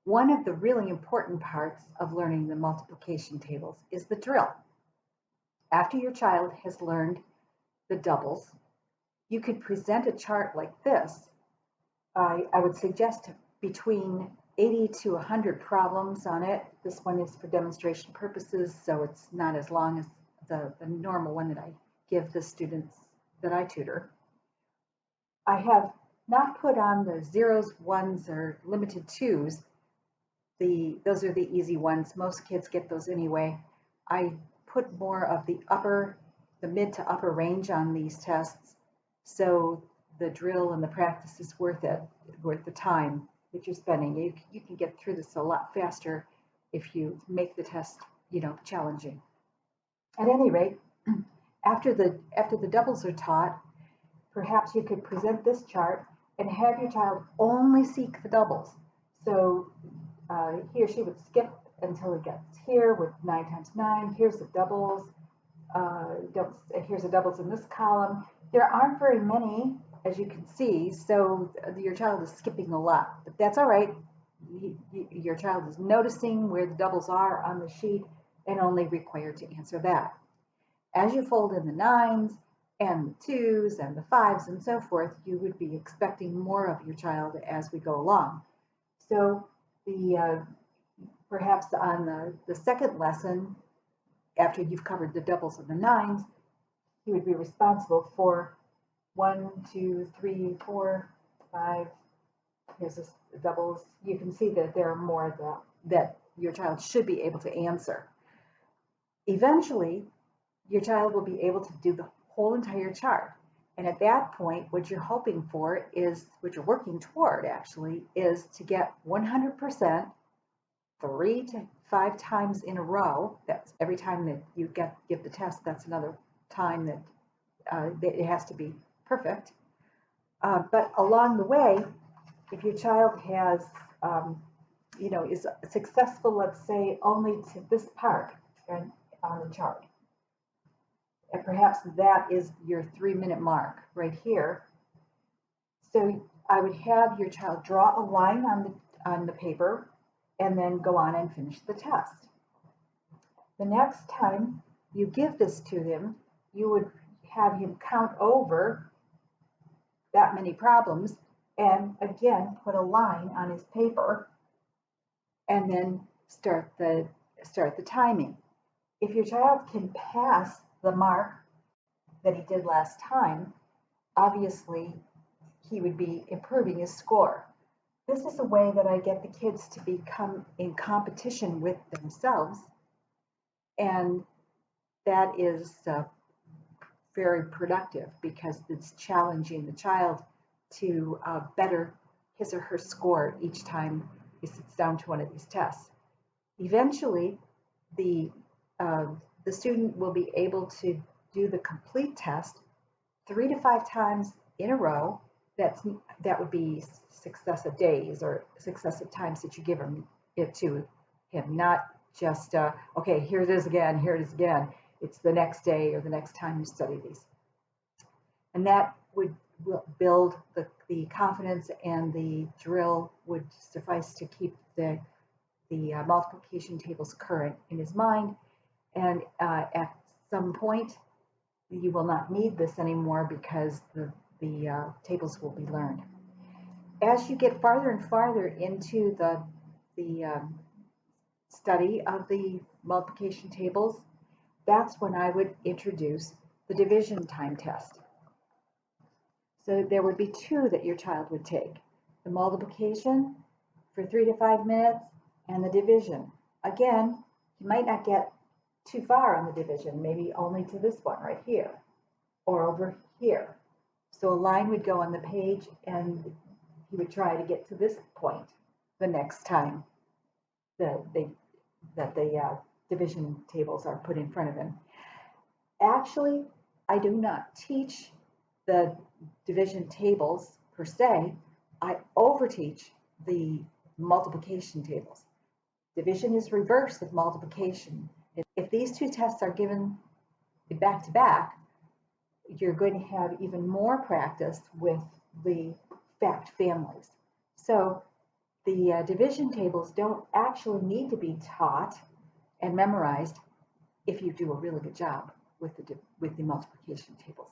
One of the really important parts of learning the multiplication tables is the drill. After your child has learned the doubles, you could present a chart like this. I would suggest between 80 to 100 problems on it. This one is for demonstration purposes, so it's not as long as the normal one that I give the students that I tutor. I have not put on the zeros, ones, or limited twos. Those are the easy ones. Most kids get those anyway. I put more of the mid to upper range on these tests, so the drill and the practice is worth it, worth the time that you're spending. You can get through this a lot faster if you make the test, challenging. At any rate, after the doubles are taught, perhaps you could present this chart and have your child only seek the doubles. So he or she would skip until it gets here with 9 times 9. Here's the doubles. Here's the doubles in this column. There aren't very many, as you can see, so your child is skipping a lot, but that's all right. Your child is noticing where the doubles are on the sheet and only required to answer that. As you fold in the 9s and the 2s and the 5s and so forth, you would be expecting more of your child as we go along. So perhaps on the second lesson, after you've covered the doubles and the 9s, you would be responsible for 1, 2, 3, 4, 5. Here's the doubles. You can see that there are more that your child should be able to answer. Eventually, your child will be able to do the whole entire chart. And at that point, what you're hoping for is, what you're working toward actually, is to get 100% 3 to 5 times in a row. That's every time that you give the test, that's another time that it has to be perfect. But along the way, if your child has, is successful, let's say, only to this part on the chart, and perhaps that is your 3-minute mark right here. So I would have your child draw a line on the paper and then go on and finish the test. The next time you give this to him, you would have him count over that many problems and again put a line on his paper and then start the timing. If your child can pass the mark that he did last time, obviously he would be improving his score. This is a way that I get the kids to become in competition with themselves, and that is very productive because it's challenging the child to better his or her score each time he sits down to one of these tests. Eventually, the student will be able to do the complete test 3 to 5 times in a row. That would be successive days or successive times that you give it to him, not just okay, here it is again, here it is again. It's the next day or the next time you study these, and that will build the confidence, and the drill would suffice to keep the multiplication tables current in his mind. And at some point, you will not need this anymore because the tables will be learned. As you get farther and farther into the study of the multiplication tables, that's when I would introduce the division time test. So there would be 2 that your child would take: the multiplication for 3 to 5 minutes and the division. Again, you might not get too far on the division, maybe only to this one right here or over here. So a line would go on the page and he would try to get to this point the next time that the division tables are put in front of him. Actually, I do not teach the division tables per se. I overteach the multiplication tables. Division is reverse of multiplication. If these 2 tests are given back to back, you're going to have even more practice with the fact families. So the division tables don't actually need to be taught and memorized if you do a really good job with the multiplication tables.